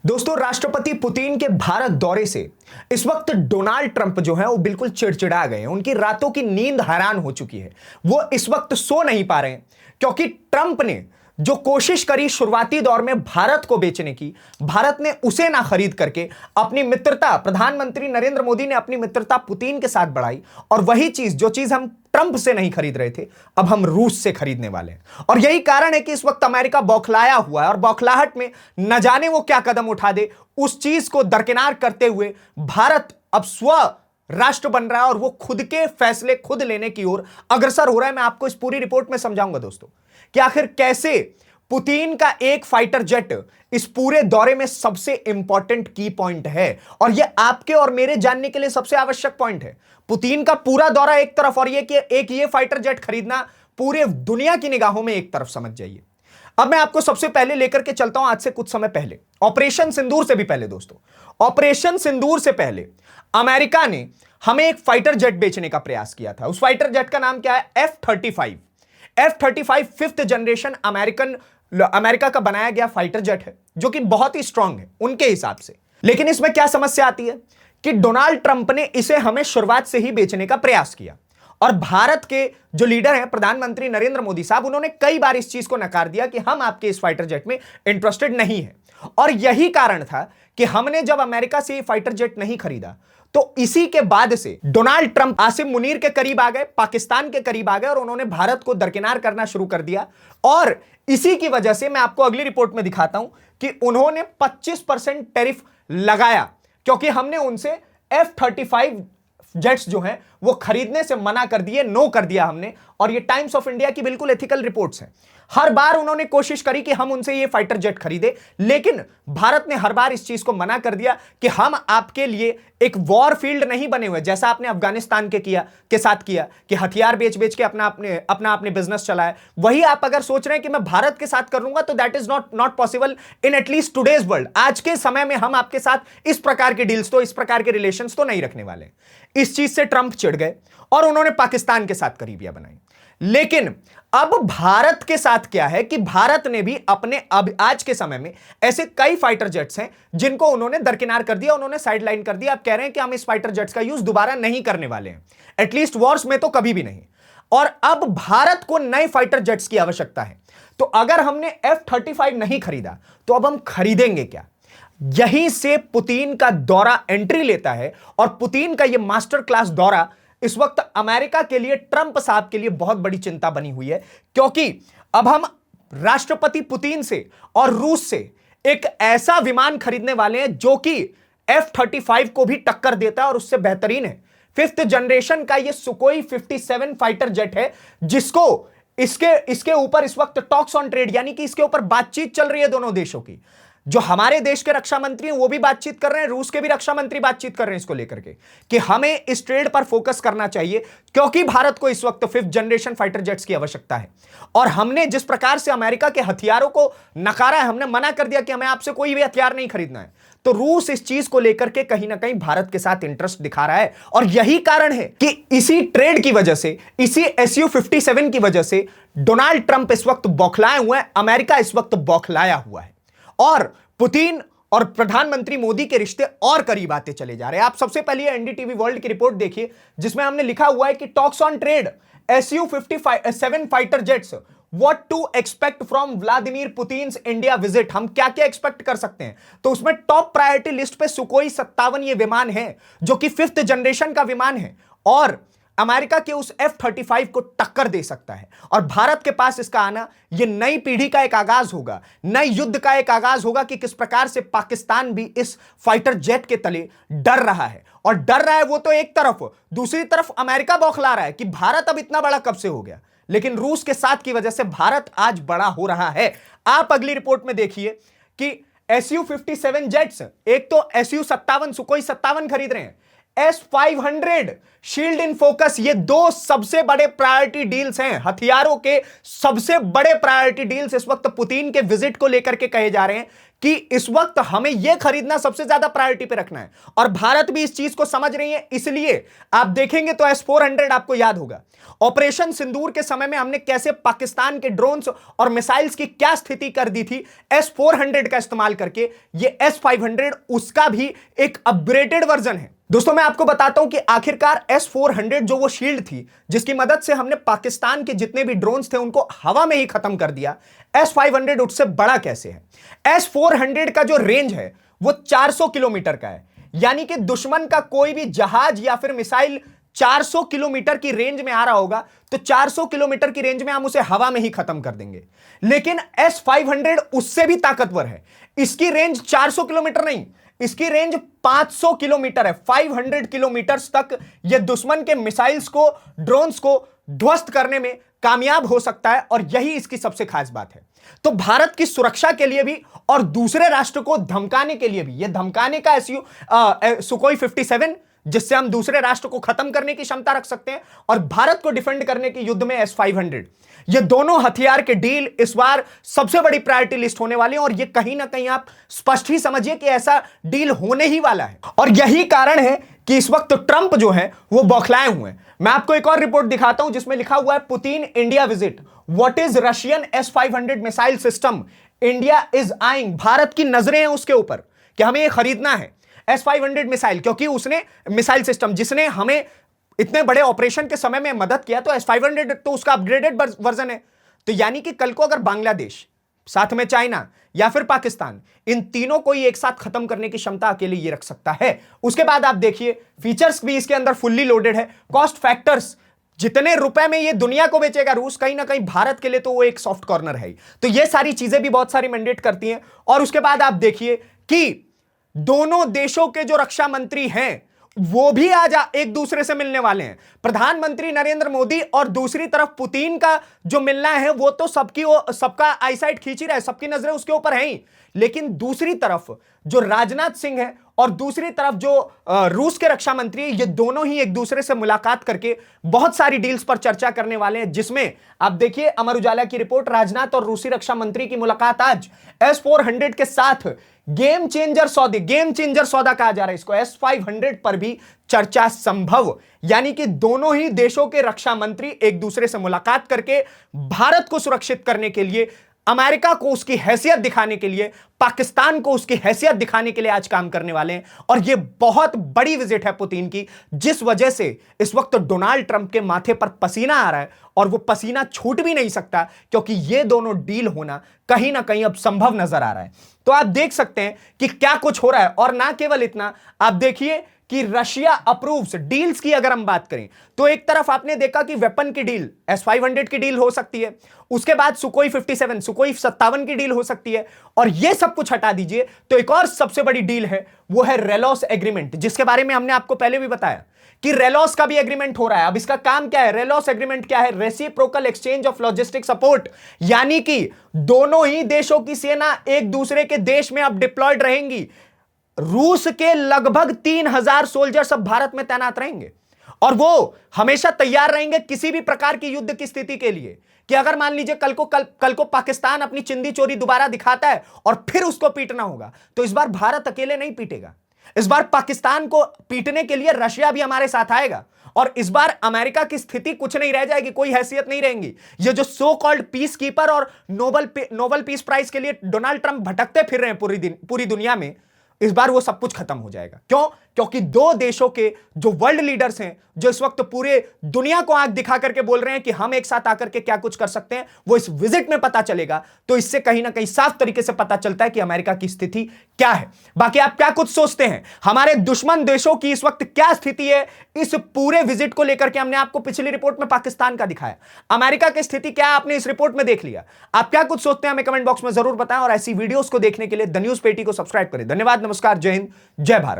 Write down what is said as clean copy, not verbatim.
दोस्तों, राष्ट्रपति पुतिन के भारत दौरे से इस वक्त डोनाल्ड ट्रंप जो है वो बिल्कुल चिड़चिड़ा गए हैं। उनकी रातों की नींद हराम हो चुकी है। वो इस वक्त सो नहीं पा रहे हैं क्योंकि ट्रंप ने जो कोशिश करी शुरुआती दौर में भारत को बेचने की, भारत ने उसे ना खरीद करके अपनी मित्रता, प्रधानमंत्री नरेंद्र मोदी ने अपनी मित्रता पुतिन के साथ बढ़ाई। और वही चीज, जो चीज हम ट्रंप से नहीं खरीद रहे थे, अब हम रूस से खरीदने वाले हैं। और यही कारण है कि इस वक्त अमेरिका बौखलाया हुआ है और बौखलाहट में न जाने वो क्या कदम उठा दे। उस चीज को दरकिनार करते हुए भारत अब स्व राष्ट्र बन रहा है और वो खुद के फैसले खुद लेने की ओर अग्रसर हो रहा है। मैं आपको इस पूरी रिपोर्ट में समझाऊंगा दोस्तों कि आखिर कैसे पुतिन का एक फाइटर जेट इस पूरे दौरे में सबसे इंपॉर्टेंट की पॉइंट है। और यह आपके और मेरे जानने के लिए सबसे आवश्यक पॉइंट है। पुतिन का पूरा दौरा एक तरफ और यह कि एक ये फाइटर जेट खरीदना पूरे दुनिया की निगाहों में एक तरफ, समझ जाइए। अब मैं आपको सबसे पहले लेकर के चलता हूं आज से कुछ समय पहले, ऑपरेशन सिंदूर से भी पहले दोस्तों। ऑपरेशन सिंदूर से पहले अमेरिका ने हमें एक फाइटर जेट बेचने का प्रयास किया था। उस फाइटर जेट का नाम क्या है? F-35। F-35 fifth generation America का बनाया गया फाइटर जेट है, जो कि बहुत ही स्ट्रांग है उनके हिसाब से। लेकिन इसमें क्या समस्या आती है कि डोनाल्ड ट्रंप ने इसे हमें शुरुआत से ही बेचने का प्रयास किया। और भारत के जो लीडर हैं, प्रधानमंत्री नरेंद्र मोदी साहब, उन्होंने कई बार इस चीज को नकार दिया कि हम आपके इस फाइटर जेट में इंटरेस्टेड नहीं है। और यही कारण था कि हमने जब अमेरिका से ये फाइटर जेट नहीं खरीदा, तो इसी के बाद से डोनाल्ड ट्रंप आसिम मुनीर के करीब आ गए, पाकिस्तान के करीब आ गए और उन्होंने भारत को दरकिनार करना शुरू कर दिया। और इसी की वजह से मैं आपको अगली रिपोर्ट में दिखाता हूं कि उन्होंने 25% टैरिफ लगाया, क्योंकि हमने उनसे F-35 जेट्स जो हैं वो खरीदने से मना कर दिए, नो कर दिया हमने। और ये टाइम्स ऑफ इंडिया की बिल्कुल एथिकल रिपोर्ट्स हैं। हर बार उन्होंने कोशिश करी कि हम उनसे ये फाइटर जेट खरीदे, लेकिन भारत ने हर बार इस चीज को मना कर दिया कि हम आपके लिए एक वॉर फील्ड नहीं बने हुए, जैसा आपने अफगानिस्तान के साथ किया कि हथियार बेच बेच के अपने बिजनेस चलाए। वही आप अगर सोच रहे हैं कि मैं भारत के साथ कर लूंगा, तो that is not possible in at least today's world. आज के समय में हम आपके साथ इस प्रकार के डील्स, तो इस प्रकार के रिलेशंस तो नहीं रखने वाले। इस चीज से ट्रंप चिढ़ गए और उन्होंने पाकिस्तान के साथ करीबियां बनाई। लेकिन अब भारत के साथ क्या है कि भारत ने भी अपने अब आज के समय में ऐसे कई फाइटर जेट्स हैं जिनको उन्होंने दरकिनार कर दिया, उन्होंने साइडलाइन कर दिया। अब कह रहे हैं कि हम इस फाइटर जेट्स का यूज दोबारा नहीं करने वाले हैं, एटलीस्ट वॉर्स में तो कभी भी नहीं। और अब भारत को नए फाइटर जेट्स की आवश्यकता है। तो अगर हमने F-35 नहीं खरीदा, तो अब हम खरीदेंगे क्या? यहीं से पुतिन का दौरा एंट्री लेता है। और पुतिन का यह मास्टर क्लास दौरा इस वक्त अमेरिका के लिए, ट्रंप साहब के लिए बहुत बड़ी चिंता बनी हुई है, क्योंकि अब हम राष्ट्रपति पुतिन से और रूस से एक ऐसा विमान खरीदने वाले हैं जो कि F-35 को भी टक्कर देता है और उससे बेहतरीन है। फिफ्थ जनरेशन का यह सुकोई 57 फाइटर जेट है, जिसको इसके ऊपर इस वक्त टॉक्स ऑन ट्रेड, यानी कि इसके ऊपर बातचीत चल रही है दोनों देशों की। जो हमारे देश के रक्षा मंत्री हैं वो भी बातचीत कर रहे हैं, रूस के भी रक्षा मंत्री बातचीत कर रहे हैं इसको लेकर के कि हमें इस ट्रेड पर फोकस करना चाहिए, क्योंकि भारत को इस वक्त फिफ्थ जनरेशन फाइटर जेट्स की आवश्यकता है। और हमने जिस प्रकार से अमेरिका के हथियारों को नकारा है, हमने मना कर दिया कि हमें आपसे कोई भी हथियार नहीं खरीदना है, तो रूस इस चीज को लेकर के कहीं ना कहीं भारत के साथ इंटरेस्ट दिखा रहा है। और यही कारण है कि इसी ट्रेड की वजह से, इसी Su-57 की वजह से डोनाल्ड ट्रंप इस वक्त बौखलाए हुए हैं, अमेरिका इस वक्त बौखलाया हुआ है और पुतिन और प्रधानमंत्री मोदी के रिश्ते और करीब आते चले जा रहे हैं। आप सबसे पहले एनडीटीवी वर्ल्ड की रिपोर्ट देखिए, जिसमें हमने लिखा हुआ है कि talks on trade, Su-57 fighter jets, what to expect from Vladimir Putin's India visit. हम क्या क्या एक्सपेक्ट कर सकते हैं? तो उसमें टॉप प्रायोरिटी लिस्ट पे सुकोई 57 ये विमान है, जो कि फिफ्थ जनरेशन का विमान है और अमेरिका के उस F-35 को टक्कर दे सकता है। और भारत के पास इसका आना यह नई पीढ़ी का एक आगाज होगा, नए युद्ध का एक आगाज होगा कि किस प्रकार से पाकिस्तान भी इस फाइटर जेट के तले डर रहा है। और डर रहा है वो तो एक तरफ, दूसरी तरफ अमेरिका बौखला रहा है कि भारत अब इतना बड़ा कब से हो गया। लेकिन रूस के साथ की वजह से भारत आज बड़ा हो रहा है। आप अगली रिपोर्ट में देखिए कि Su-57 जेट्स, एक तो Su-57 सुकोई 57 खरीद रहे हैं, S-500 शील्ड इन फोकस, ये दो सबसे बड़े प्रायोरिटी डील्स हैं, हथियारों के सबसे बड़े प्रायोरिटी डील्स इस वक्त पुतिन के विजिट को लेकर के कहे जा रहे हैं कि इस वक्त हमें यह खरीदना सबसे ज्यादा प्रायोरिटी पे रखना है, और भारत भी इस चीज को समझ रही है। इसलिए आप देखेंगे तो S-400 आपको याद होगा, ऑपरेशन सिंदूर के समय में हमने कैसे पाकिस्तान के ड्रोन्स और मिसाइल्स की क्या स्थिति कर दी थी S-400 का इस्तेमाल करके। ये S-500 उसका भी एक अपग्रेडेड वर्जन है। दोस्तों मैं आपको बताता हूं कि आखिरकार S-400 जो वो शील्ड थी जिसकी मदद से हमने पाकिस्तान के जितने भी ड्रोन्स थे उनको हवा में ही खत्म कर दिया, S-500 उससे बड़ा कैसे है। S-400 का जो रेंज है वो 400 किलोमीटर का है, यानी कि दुश्मन का कोई भी जहाज या फिर मिसाइल 400 किलोमीटर की रेंज में आ रहा होगा तो 400 किलोमीटर की रेंज में हम उसे हवा में ही खत्म कर देंगे। लेकिन S-500 उससे भी ताकतवर है। इसकी रेंज 400 किलोमीटर नहीं, इसकी रेंज 500 किलोमीटर है। 500 किलोमीटर तक यह दुश्मन के मिसाइल्स को, ड्रोन्स को ध्वस्त करने में कामयाब हो सकता है, और यही इसकी सबसे खास बात है। तो भारत की सुरक्षा के लिए भी और दूसरे राष्ट्र को धमकाने के लिए भी, यह धमकाने का सुकोई 57 जिससे हम दूसरे राष्ट्र को खत्म करने की क्षमता रख सकते हैं, और भारत को डिफेंड करने के युद्ध में S-500, ये दोनों हथियार के डील इस बार सबसे बड़ी प्रायोरिटी लिस्ट होने वाले हैं। और ये कहीं ना कहीं आप स्पष्ट ही समझिए कि ऐसा डील होने ही वाला है, और यही कारण है कि इस वक्त ट्रंप जो है वो बौखलाए हुए हैं। मैं आपको एक और रिपोर्ट दिखाता हूं जिसमें लिखा हुआ है Putin India visit, what is Russian S-500 missile system India is eyeing. Bharat की नजरें हैं उसके ऊपर कि हमें ये खरीदना है S-500 मिसाइल, क्योंकि उसने मिसाइल सिस्टम जिसने हमें इतने बड़े ऑपरेशन के समय में मदद किया, तो S-500 तो उसका अपग्रेडेड वर्जन है। तो यानी कि कल को अगर बांग्लादेश, साथ में चाइना या फिर पाकिस्तान, इन तीनों को ही एक साथ खत्म करने की क्षमता अकेले ये रख सकता है। उसके बाद आप देखिए फीचर्स भी इसके अंदर फुल्ली लोडेड है। कॉस्ट फैक्टर्स, जितने रुपए में ये दुनिया को बेचेगा रूस, कहीं ना कहीं भारत के लिए तो वो एक सॉफ्ट कॉर्नर है। तो ये सारी चीजें भी बहुत सारी मैंडेट करती हैं। और उसके बाद आप देखिए कि दोनों देशों के जो रक्षा मंत्री हैं वो भी आज एक दूसरे से मिलने वाले हैं। प्रधानमंत्री नरेंद्र मोदी और दूसरी तरफ पुतिन का जो मिलना है वो तो सबका आईसाइट खींच ही रहा है, सबकी नजरें उसके ऊपर हैं ही। लेकिन दूसरी तरफ जो राजनाथ सिंह है और दूसरी तरफ जो रूस के रक्षा मंत्री है, ये दोनों ही एक दूसरे से मुलाकात करके बहुत सारी डील्स पर चर्चा करने वाले हैं। जिसमें आप देखिए अमर उजाला की रिपोर्ट, राजनाथ और रूसी रक्षा मंत्री की मुलाकात आज S-400 के साथ गेम चेंजर सौदा कहा जा रहा है इसको, S-500 पर भी चर्चा संभव। यानी कि दोनों ही देशों के रक्षा मंत्री एक दूसरे से मुलाकात करके भारत को सुरक्षित करने के लिए, अमेरिका को उसकी हैसियत दिखाने के लिए, पाकिस्तान को उसकी हैसियत दिखाने के लिए आज काम करने वाले हैं। और यह बहुत बड़ी विजिट है पुतिन की, जिस वजह से इस वक्त डोनाल्ड ट्रंप के माथे पर पसीना आ रहा है, और वो पसीना छूट भी नहीं सकता क्योंकि ये दोनों डील होना कहीं ना कहीं अब संभव नजर आ रहा है। तो आप देख सकते हैं कि क्या कुछ हो रहा है। और ना केवल इतना, आप देखिए कि रशिया अप्रूव्स डील्स की अगर हम बात करें तो एक तरफ आपने देखा कि वेपन की डील, S-500 की डील हो सकती है, उसके बाद सुकोई 57, सुकोई 57 की डील हो सकती है, और यह सब कुछ हटा दीजिए तो एक और सबसे बड़ी डील है, वो है रेलॉस एग्रीमेंट, जिसके बारे में हमने आपको पहले भी बताया कि रेलॉस का भी एग्रीमेंट हो रहा है। अब इसका काम क्या है? रेलॉस एग्रीमेंट क्या है? Reciprocal exchange of logistic support, यानी कि दोनों ही देशों की सेना एक दूसरे के देश में अब डिप्लॉयड रहेंगी। रूस के लगभग 3000 सोल्जर्स अब भारत में तैनात रहेंगे, और वो हमेशा तैयार रहेंगे किसी भी प्रकार की युद्ध की स्थिति के लिए, कि अगर मान लीजिए कल को पाकिस्तान अपनी चिंदी चोरी दोबारा दिखाता है और फिर उसको पीटना होगा, तो इस बार भारत अकेले नहीं पीटेगा। इस बार पाकिस्तान को पीटने के लिए रशिया भी हमारे साथ आएगा, और इस बार अमेरिका की स्थिति कुछ नहीं रह जाएगी, कोई हैसियत नहीं रहेगी। ये जो सो कॉल्ड पीस कीपर और नोबल पीस प्राइज के लिए डोनाल्ड ट्रंप भटकते फिर रहे हैं पूरी दुनिया में, इस बार वो सब कुछ खत्म हो जाएगा। क्यों? क्योंकि दो देशों के जो वर्ल्ड लीडर्स हैं, जो इस वक्त पूरे दुनिया को आंख दिखा करके बोल रहे हैं कि हम एक साथ आकर के क्या कुछ कर सकते हैं, वो इस विजिट में पता चलेगा। तो इससे कहीं ना कहीं साफ तरीके से पता चलता है कि अमेरिका की स्थिति क्या है। बाकी आप क्या कुछ सोचते हैं, हमारे दुश्मन देशों की इस वक्त क्या स्थिति है, इस पूरे विजिट को लेकर के हमने आपको पिछली रिपोर्ट में पाकिस्तान का दिखाया, अमेरिका की स्थिति क्या है आपने इस रिपोर्ट में देख लिया। आप क्या कुछ सोचते हैं हमें कमेंट बॉक्स में जरूर बताएं, और ऐसी वीडियोस को देखने के लिए द न्यूज़ पेटी को सब्सक्राइब करें। धन्यवाद, नमस्कार, जय हिंद, जय भारत।